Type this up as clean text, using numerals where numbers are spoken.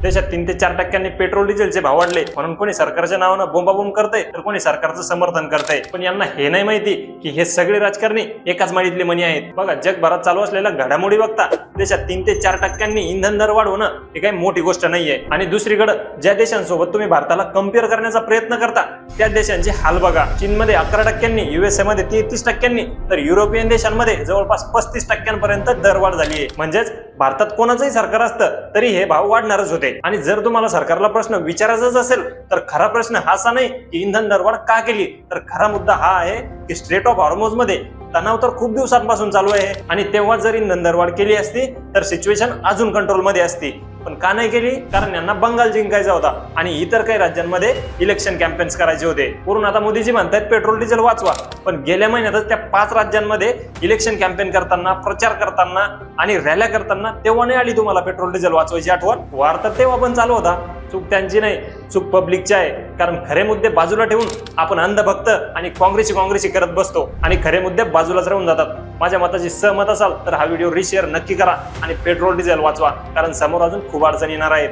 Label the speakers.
Speaker 1: देशात 3 ते 4% पेट्रोल डिझेलचे भाव वाढले म्हणून कोणी सरकारच्या नावानं बोंबाबोंब करतंय तर कोणी सरकारचं समर्थन करतंय। पण यांना हे नाही माहिती की हे सगळे राजकारणी एकाच माळीतले मणी आहेत। बघा, जगभरात चालू असलेल्या घडामोडी बघता देशात 3 ते 4% इंधन दर वाढ होणं हे काही मोठी गोष्ट नाहीये। आणि दुसरीकडे ज्या देशांसोबत तुम्ही भारताला कम्पेअर करण्याचा प्रयत्न करता त्या देशांचे हाल बघा। चीनमध्ये 11%, USA मध्ये 33%, तर युरोपियन देशांमध्ये जवळपास 35% दरवाढ झाली आहे। म्हणजेच भारतात कोणाचंही सरकार असतं तरी हे भाव वाढणारच होते। आणि जर तुम्हाला सरकारला प्रश्न विचारायचाच असेल तर खरा प्रश्न हा असा नाही की इंधन दरवाढ का केली, तर खरा मुद्दा हा आहे की स्ट्रेट ऑफ हॉर्मुझ मध्ये तणाव तर खूप दिवसांपासून चालू आहे आणि तेव्हा जर इंधन दरवाढ केली असती तर सिच्युएशन अजून कंट्रोलमध्ये असती। पण का नाही केली? कारण यांना बंगाल जिंकायचा होता आणि इतर काही राज्यांमध्ये इलेक्शन कॅम्पेन्स करायचे होते। वरून आता मोदीजी म्हणतात पेट्रोल डिझेल वाचवा, पण गेल्या महिन्यातच त्या 5 राज्यांमध्ये इलेक्शन कॅम्पेन करताना, प्रचार करताना आणि रॅल्या करताना तेव्हा नाही आली तुम्हाला पेट्रोल डिझेल वाचवायची आठवण? वार तर तेव्हा पण चालू होता। चूक त्यांची नाही, चूक पब्लिकची आहे। कारण खरे मुद्दे बाजूला ठेवून आपण अंधभक्त आणि काँग्रेसी करत बसतो आणि खरे मुद्दे बाजूलाच राहून जातात। माझ्या मताची सहमत असाल तर हा व्हिडिओ रिशेअर नक्की करा आणि पेट्रोल डिझेल वाचवा, कारण समोर अजून खूप अडचणी येणार आहेत।